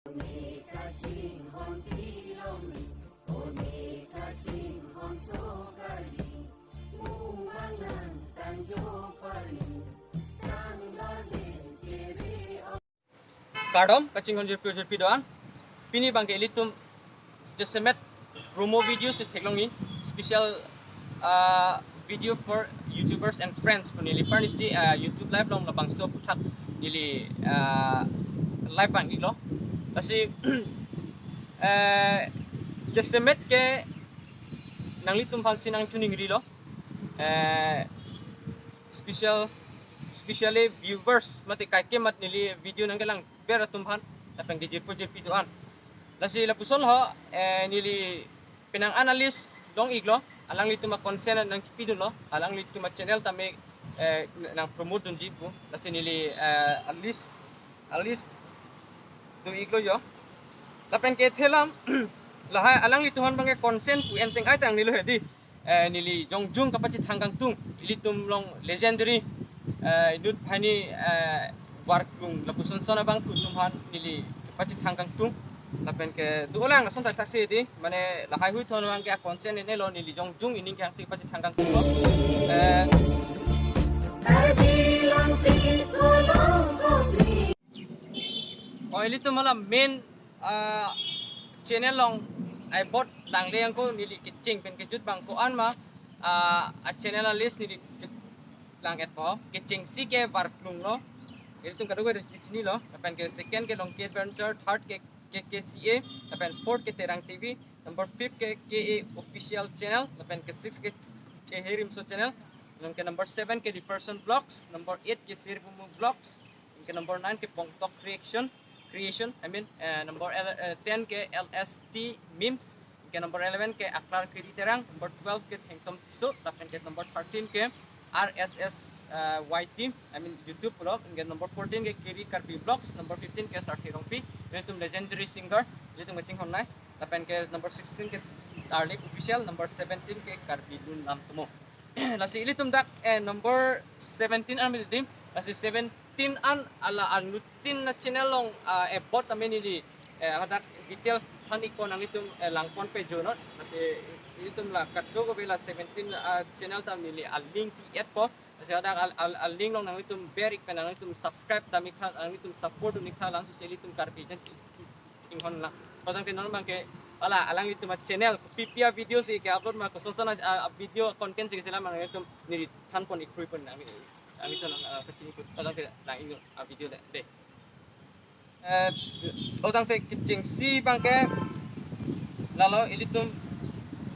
Kardom kacing jerpi doan pini bangke ilitum jesemet promo video si teklongi special video for YouTubers and friends punili parnisi YouTube live long labang so putak nili live bang ilo kasi jesemet ke nang litum fangsi nang tuning rilo especially viewers mati kake mat nili video nang galang bera tumhan tapang jerpi doan lasi lapuson ho nili pinang analis dong iglo alang litu ma konsen nang video lo alang litu ma channel tame nang promote dun jipu lasi nili alis dong iglo yo lapen ke thelam lahai alang litu han bange konsen ku enteng ai tang nilo hedi nili jongjung kapacit hanggang tung ilitum long legendary idut hani warkung lapuson sona bang tumhan nili kapacit hanggang tung lapen ke duolang nason tak taksi di mane lahai hui thon wang ke konsen ne lo nili jongjung ining ke angsi kapacit hanggang tung oh ini tu malam main channel long I bought lang liang ko nili kicing pen kejut bang ko an ma a channel list nili lang et po kicing si ke warkung lo itu kado ko ni lo lapen ke second ke long ke adventure third ke KCA lapen fourth ke Terang TV number 5 ke KA official channel lapen ke 6 ke Herim so channel ke number 7 ke The Person Vlogs number 8 ke Sirbumu Vlogs ke number 9 ke Pongtok creation I mean number 10 ke LST memes ke number 11 ke Aklar Kiri Terang number 12 ke Hengtom So lapen ke number 13 ke RSS YT I mean YouTube vlog ke number 14 ke Kiri Karpi Vlogs number 15 ke Sarthi Rongpi itu legendary singer itu macing honai lapen ke number 16 ke Tarlik official number 17 ke Karpi Dun Lamtomo lasi ili tumdak number 17 an midim lasi 17 an ala anutin na channel long bot amin ili hadak details han iko nang itum langpon page no lasi itum la kaddo ko bela 17 channel tam nili al link et po lasi hadak al link long nang itum ber ik nang itum subscribe tam ikha nang itum support unikha lang so itum karpi jan inghon la padang ke non bangke ala alang itu ma channel pipia video si ke upload ma ko sonsona video content si sila mang itu ni tan pon ikui pon ami to nang kecini ko padang ke lang inyo video de odang te kicing si bangke lalo ilitum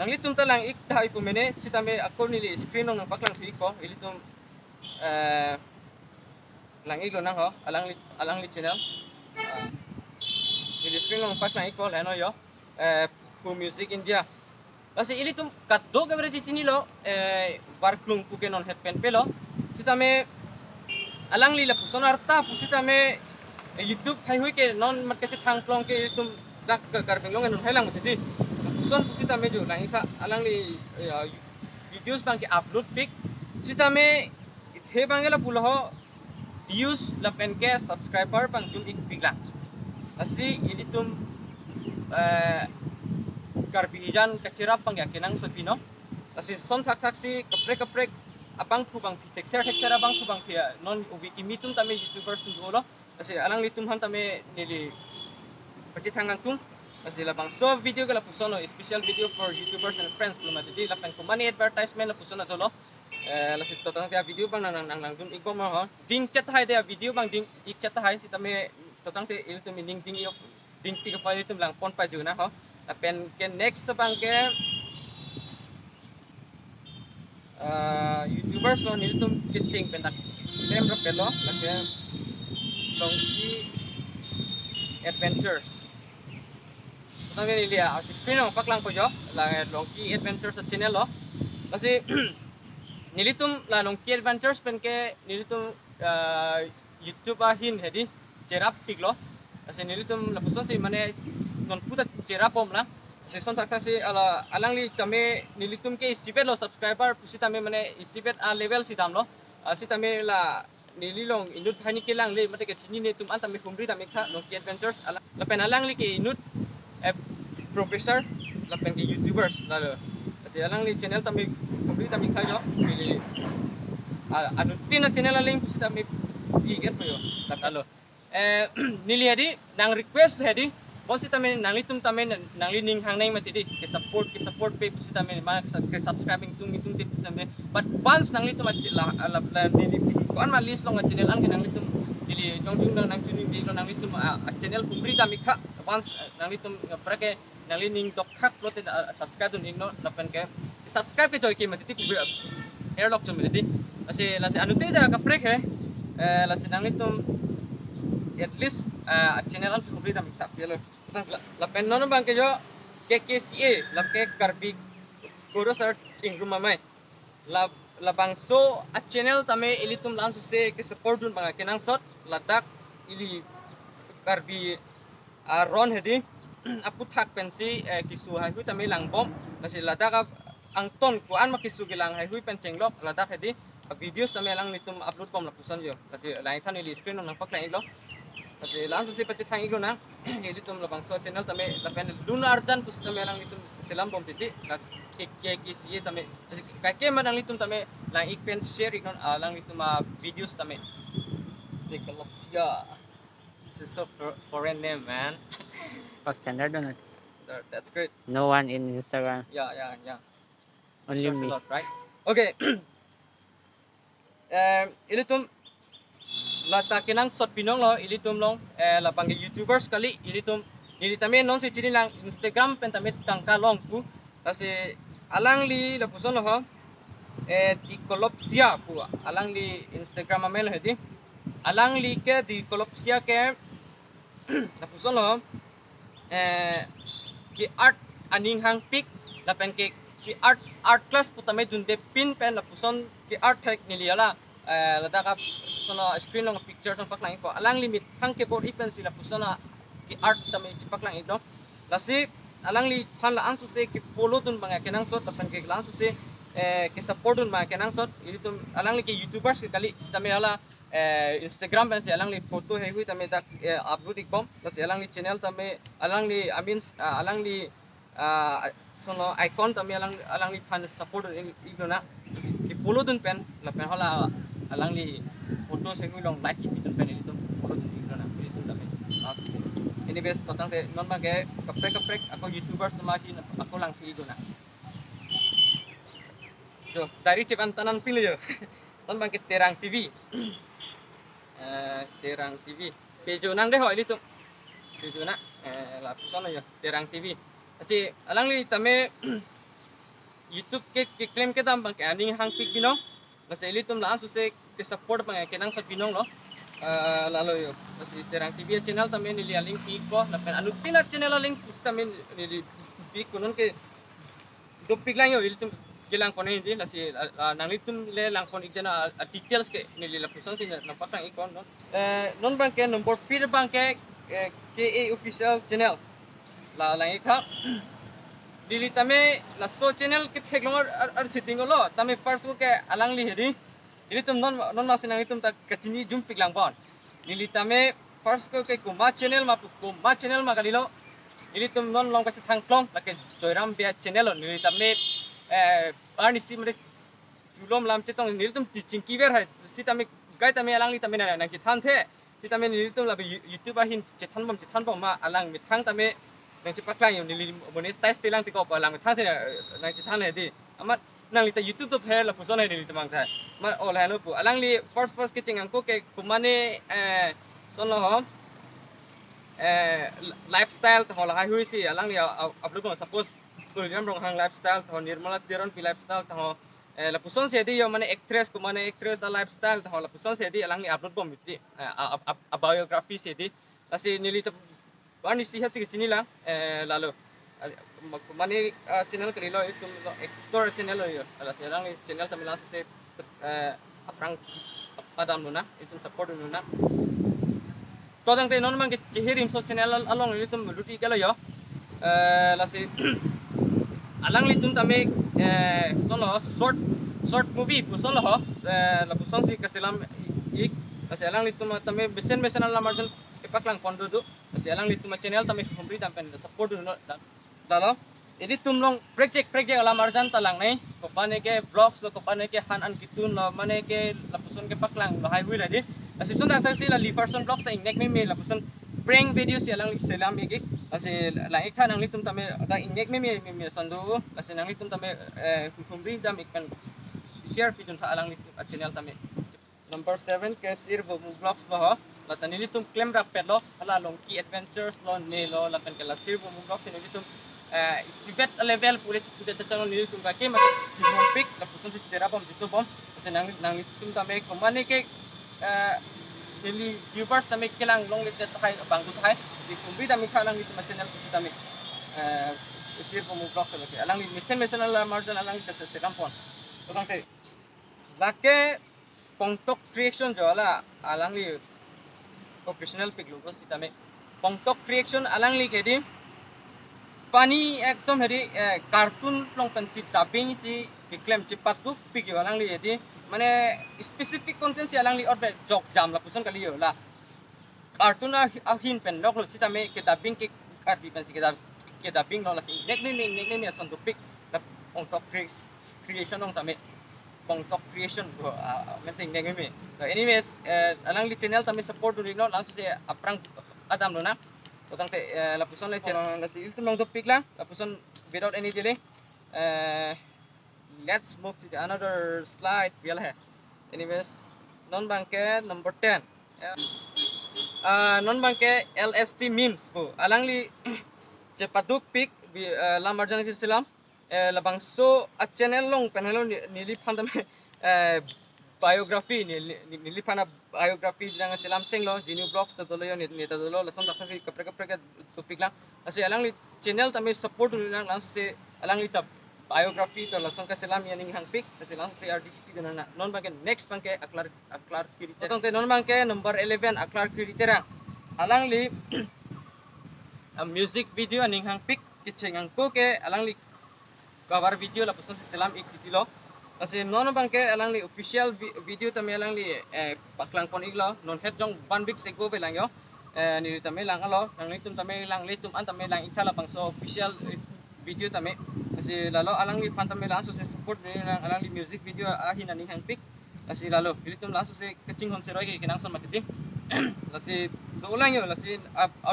nang litum talang ik dai po mene sitame akor nili screen nang paklang si ko ilitum lang iglo nang ho alang li channel nili screen nang paklang iko leno yo Pu Music India. Lasi ili tum kaddo ke berarti cini lo warklung puke non headpen pelo. Sita me alang lila puson arta pusita me YouTube hai hui ke non mat ke thang plong ke tum rak ke karbeng long non helang mati. Puson pusita me jo lang ika alang li videos bang ke upload pic. Sita me the bangela pulo views la pen ke subscriber bang jum ik pigla. Lasi ili tum karbijan kacirap pang yakinang sopino kasi son tak si kaprek abang kubang texture abang kubang pia non ubi imitum tame youtubers dulu kasi alang litum han tame nili pacit hanggang tung kasi labang so video kala pusono special video for youtubers and friends belum ada di lapan kumani advertisement la pusono dulu lasi totang dia video bang nang dun igom ho ding chat hai dia video bang ding ik chat hai si tame totang te il tum ding yo ding tiga pa itum lang pon pa juna ho pen ke next sa bang ke youtubers lo nilitum kicing pentak tem repelo lake Longki Adventures tang ni lia screen ang paklang ko jo la Longki Adventures sa channel lo kasi nilitum la Longki Adventures pen ke nilitum YouTube ahin hedi cerap tiglo kasi nilitum lapuson si mane non puta cerapom na kasi son tak si ala alang li kami nilitum ke isibet lo subscriber pusi tame mane isibet a level si dam lo si tame la nililong inut hani kilang le mate ke chini ne tum an tami kumri tami kha Noki Adventures lapen alang li ke inut professor lapen ke YouTubers lalu kasi alang li channel tami kumri tami kha yo ili anut tina channel aling pusi tami iget yo lalu nili hadi nang request hadi bonsi tami nang litum tami nang lining hang nang mati di ke support pe pusi tami ma ke subscribing tung tip tami but once nang litum la nili kuan ma list long channel an ke nang litum nili jong jung nang tuning di nang litum channel kumri tami kha once nang litum prake nang lining dok khak lote subscribe dun ino lapen ke subscribe ke joy ke mati ti airlock chum mati lasi anu ti da ka prek he lasi nang litum at least channel an kumri tami kha pelo lapen non bang ke jo KKCA lap ke karbi guru sir ing rumah mai la bangso a channel tame ilitum lang se ke support dun bang kenang sot ladak ili karbi ron hedi apu thak pensi kisu hai hui tame lang bom kasi ladak ang ton ku an makisu gilang hai hui pen chenglok ladak hedi videos tame lang litum upload bom la pusan yo kasi lain than ili screen nang pak lain lo kasi langsung si pati thang igo na ilitum la bangso channel tame la pen dun ardan pus tame lang litum selam bom titi KKCA tame kake manang litum tame lang ikpen share ikon lang litum videos tame Dekalopsia. This is so foreign name, man. Oh, standard on it. That's great. No one in Instagram. Yeah. Only Shows me. a lot, right? Okay. Ilitum lata kinang sot pinong lo ilitum long la panggil YouTubers kali ilitum tame non si chini lang Instagram pen tame tangka long ku kasi alang li la puson lo ho di kolopsia pu alang li Instagram amel hedi alang li ke di kolopsia ke la puson lo ki art aning hang pik la pen ke ki art class putame dunde pin pen la puson ki art hack niliala la daka sono screen ng picture ng paklang ko alang limit hang ke board ipen sila pusona ki art tame paklang ito lasi alang li phan la ang se ki follow dun banga kenang sot tapan ke lang se ke support dun ma kenang sot itu alang li ke YouTubers ke kali tame ala Instagram pen si alang li photo he hui tame tak upload ikom lasi alang li channel tame alang li alang li sono icon tame alang li phan support dun na ki follow dun pen la pen hala alang li foto se hui long like itu pen itu follow dun na itu tame ini bes totang te non bang ke kaprek ako YouTubers na maki ako lang higo na yo dari cepan tanan pilih yo non bang ke Terang TV Terang TV pejo nang deh ho ini tuh pejo na lapisan yo Terang TV asi alang li tame YouTube ke claim ke tam bang ke aning hang pik binong nasa ili tum langsung se ke support bang ke nang sot binong lo lalu yo kasi Terang TV channel tame nili link ko lapen anu pina channel link tame nili big kunon ke dopik lang yo ili tum gilang kono hindi lasi nang litum le lang kon igdena details ke nili lapusan sin napakang ikon non bang ke number feed bang ke KA official channel la lang ikha dili tame la so channel ke theklong ar sitting lo tame first ko ke alang li hedi dili tum non masin nang litum ta kachini jum piklang bon dili tame first ko ke kuma channel ma kalilo dili tum non long ka thang klong la ke joiram bia channel dili tame ani si mere julom lam chetong niltum chingki ber hai si tame gai tame alang li tame nang chithan the si tame niltum la YouTube hin chithan bom ma alang mi thang tame nang chipaklang yo nili bone test tilang tiko pa alang thang se nang chithan he di amat nang li ta YouTube to phe la puson he nili tamang tha ma ol hanu pu alang li first ke chingang ko ke kumane son lo ho lifestyle to la hai hui si alang li upload ko suppose program rong hang lifestyle to nirmala tiron pi lifestyle to la puson se di yo mane actress ko mane actress a lifestyle to la puson se di alang ni upload bom miti a biography se di asi nili to ani si hatsi chini lang lalu mane channel ke lo itu actor channel yo ala se alang channel tamil langsung se aprang adam nuna itu support nuna todang te non mang ke chihirim so channel along itu luti kala yo lasi alang litum tame solo short movie pu solo ho la puson si kasilam ik kasi alang litum tame besen ala marjan ipak lang pondo do kasi alang litum channel tame kumbri tampen support do dalo ini tumlong project ala marjan talang nei kopane ke vlogs lo kopane ke han an kitun lo mane ke lapuson ke paklang lo highway ladi kasi sun tang sila li person vlogs sa ingnek me lapuson prank video si alang selam igi kasi lang ikhan ang litum tame da ingnek me sando kasi nang litum tame kumbri dam ikan share video sa alang litum channel tame number 7 ke sir vlogs lo ho latan nilitum claim rap lo ala long key adventures lo ne lo latan ke la sir vlogs nilitum sibet level pulit pulit tachang nilitum ka ke mat pick tapos si sira bom dito bom kasi nang litum tame kumane ke nili viewers tame kilang long litet hay banggo hay si kumbi tame khalang litum channel ko tame sir vlogs lo ke alang mission ala marjan alang sa sirampon to kang te lake pongtok creation jola alang li professional pic logo si tame pongtok creation alang li kedi funny ekdom hedi cartoon long pensi dubbing si claim cepat tu pic alang li yedi mane specific content si alang li orbe jok jam la puson kali yo la cartoon ahin pen lok si tame ke dubbing ke arti pensi ke dubbing lo la si nek ni son tu pic la pongtok creation long tame pongtok creation menting nengemi so anyways alang li channel tami support dulu no langsung saya aprang adam lo na utang te lapuson le channel la si itu long topik lang lapuson without any delay let's move to the another slide biar hai anyways non bangke number 10 non bangke LST memes bu alang li cepaduk pic lamar jana silam labang so a channel long panelo nili phandame biography nili phana biography dang silam chenglo genu blogs ta dolo yo neta dolo lason ta ki kapre ka topic lang asi alang li channel tame support lang lang se alang li ta biography to lason ka silam yaning hang pic asi lang se RDCP dana non bangke next bangke aklar kiri tong te non bangke number 11 aklar kiri terang alang li music video aning hang pic kichengang ko ke alang li cover video la puson si selam ik ditilo kasi nono bangke alang li official video tame alang li paklang pon iglo non het jong ban big sego be lang yo ni tame lang alo nang litum tame lang litum an tame lang ikala bang so official video tame kasi lalo alang li pan tame lang so se support ni lang alang li music video ahin aning hang pic kasi lalo litum lang so se kaching hon se roy ke kinang son matiting kasi do ulang yo kasi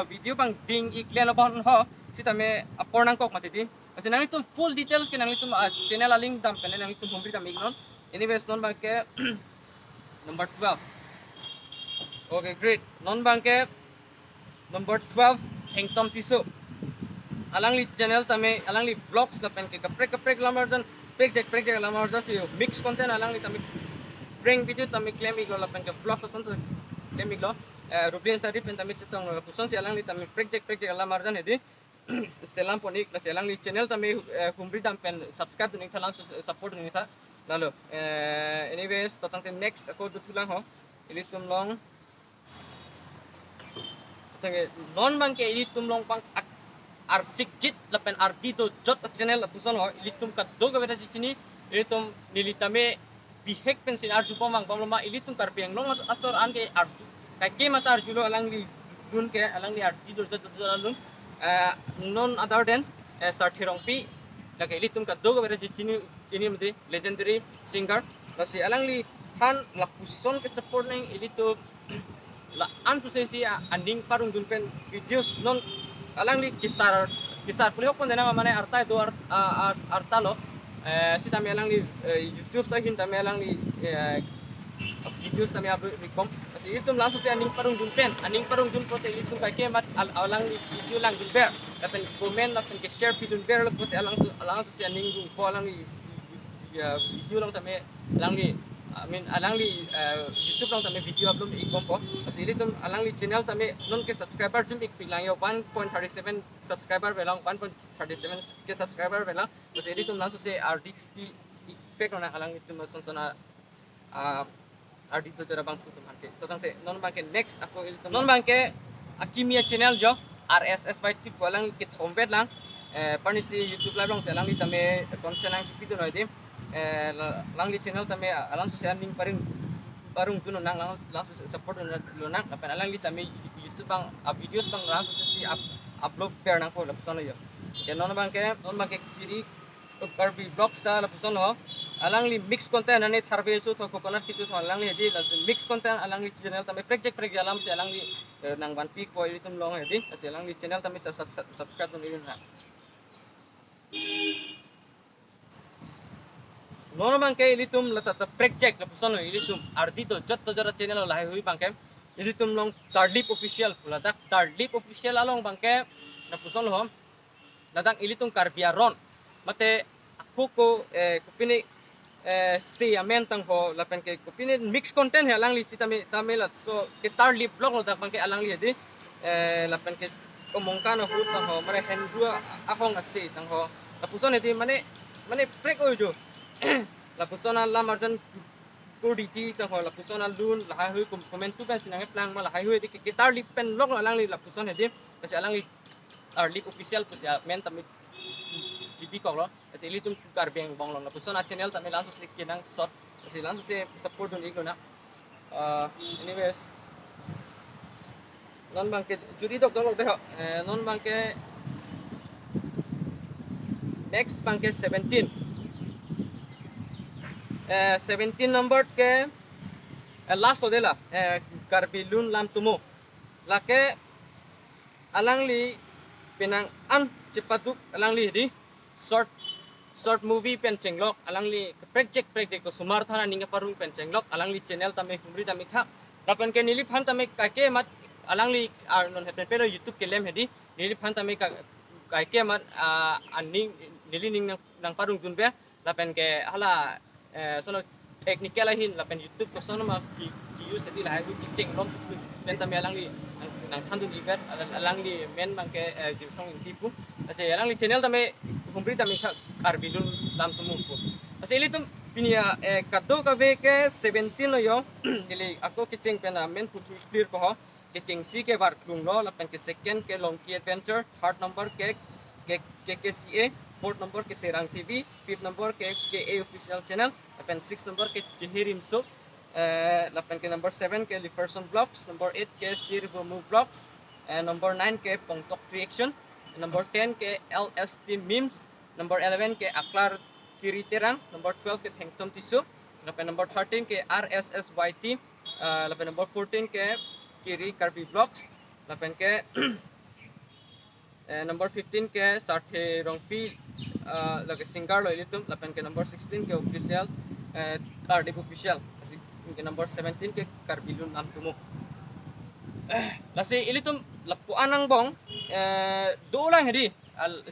a video bang ding iklen lo bon ho si tame apornang kok matiting kasi nang itu full details ke nang itu channel link dam pen nang itu kumbri dam ignon anyways non bangke number 12 okay great non bangke number 12 hengtom tiso alang li channel tame alang li vlogs na pen ke kaprek lamar dan project lamar da si mix content alang li tame prank video tame claim iglo la pen ke vlog son claim iglo rublian tadi pen tame chetong la puson si alang li tame project lamar dan edi selam ponik la selang li channel tame kumbri dam pen subscribe ning thalang support ning tha lalu anyways tatang te next ako dutulang ho ili tumlong tange non man ke ili tumlong pang arsik jit la pen ardi to jot channel la puson ho ili tum ka do ga beta chini ili tum nili tame bihek pen sin arju pamang pamloma ili tum karpiang long asor an ke arju kake mata arju lo alang li dun ke alang li ardi do jot alun non other than Sarthirongpi lagi litum ka doga bera ini mede legendary singer kasi alang li han la puson ke support nang ilito la an susesi anding parung dunpen videos non alang li kisar pulihok pun dena mana arta itu arta lo si tami alang li YouTube tahin tami alang li videos tami abu rekom kasi itum langsung si aning parung dun pote itum kake mat alang video lang dun ber dapat komen dapat ke share video dun ber pote alang si aning dun ko alang video lang tami alang li alang li YouTube lang tami video upload ikom po kasi itum alang li channel tami non ke subscriber jum ik pilang yo 1.37 subscriber belang 1.37 ke subscriber belang kasi itum langsung si RDCP ipek na alang itum sonsona Ardito jara bang putum hanke to tangte non bangke next ako ilto non bangke akimia channel jo RSS by tip walang kit homepage lang panisi YouTube live lang selang li tame konsen ang sipido no idim lang li channel tame alang so sean ning paring parung tu nang langsung support nang lapan alang li tami YouTube bang videos bang langsung si upload fair nang ko lapusan yo ke non bang ke kiri karbi blog sta lapusan ho alang li mix content ane tharbe chu tho coconut kitu tho alang li hedi mix content alang li channel tami project alam si alang li nang ban pi ko itum long hedi si alang li channel tami subscribe dun ilun na nono bangke ilitum lata project lapusan ilitum ardito jot jara channel lahai hui bangke ilitum long tardip official ladak tardip official along bangke lapusan ho ladak ilitum karbiaron mate aku ko kupini si amen tang ho lapen ke kupini mix content he alang li si tami lat so ke tardip blog ladak bangke alang li di lapen ke komongkan ho tang ho mare hen dua ako ngasi tang ho lapusan edi mane break ojo la persona la marjan kurditi ta ho la persona lun la hai hui comment tu kan sinang plang ma la hai hui dik gitar li pen lok la lang li la persona hedi kasi alang li lik official pus ya men tamit GB ko lo kasi li tum kar beng bong lo la persona channel tamit langsung si kinang shot kasi langsung si support dun iglo na anyways non bangke judi dok dong be non bangke next bangke 17 17 number ke last odela karbilun lam tumo lake alang li pinang an cepatuk alang li di short movie pen cenglok alang li project ko sumar thana ninga parung pen cenglok alang li channel tame humri tame kha rapan ke nili phan tame kake mat alang li ar non hepen pero YouTube ke lem hedi nili phan tame kake mat aning nili ning nang parung dunbe rapan ke hala sono technical hin lapen YouTube ko sono ma ki use hedi la hu ki cheng lom pen tame alang li nang thandu ni ber alang li men bangke jirsong tipu ase alang li channel tame humri tame kha karbilun lam tumu pu ase ili tum pinia kaddo ka ve ke 17 yo ili ako ki cheng pen men putu clear ko ho ki cheng si ke bar klung lo lapen ke second ke long ki adventure third number ke KCA fourth number ke Terang TV fifth number ke KA official channel lapen sixth number ke Jihirim so lapan ke number 7 ke Liferson Vlogs, number 8 ke Sirbo Move Vlogs, number 9 ke Pongtok Reaction, number 10 ke LST Memes, number 11 ke Aklar Kiri Terang, number 12 ke Thengtom Tisu, lapan number 13 ke RSSYT, lapan number 14 ke Kiri Karbi Vlogs, lapan ke number 15 ke Sarthe Rongpi lagi Singar lo ilitum, lapan ke number 16 ke official Kardip official, ke number 17 ke Karbilun nam tumo lasi ilitum lapu anang bong dolang hedi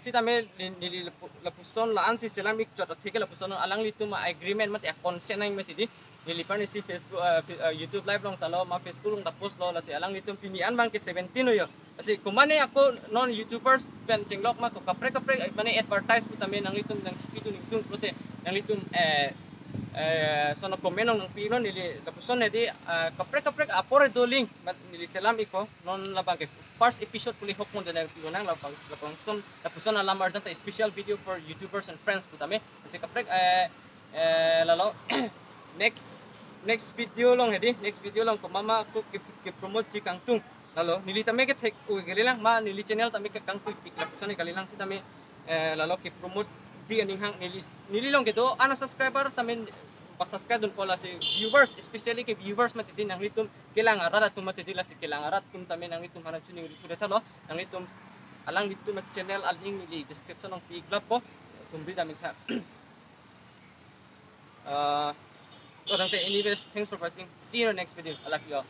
si tame nili lapuson laan si selamik chota theke lapuson alang litum agreement mat consent nang meti di nili pan si Facebook YouTube live long talo ma Facebook long tapos lo lasi alang litum pinian bang ke 17 yo lasi kumane ako non YouTubers pen cinglok ma ko kapre mane advertise pu tame nang litum nang sipitu ning prote nang litum sono komen ng pino nili lapuson edi kapre apore do link nili selam iko non labang ke first episode puli hok mon dena pino nang lapang son lapuson alam ardan ta special video for YouTubers and friends putame kasi kapre lalo next video long edi next video long ko mama ko ke promote ji kangtung lalo nili tame ke thek ko gelilang ma nili channel tame ke kangtung lapuson gelilang si tame lalo ke promote di aning hang nili long kedo ana subscriber tamen pa-subscribe dun pola si viewers especially ke viewers matidin nang litum kilang arat atum matidila si kilang arat tum tamen nang litum hanap suning litu detalo nang litum alang litum at channel aling nili description ng piglap po tumbi tamen ka so anyways thanks for watching see you in the next video I love you all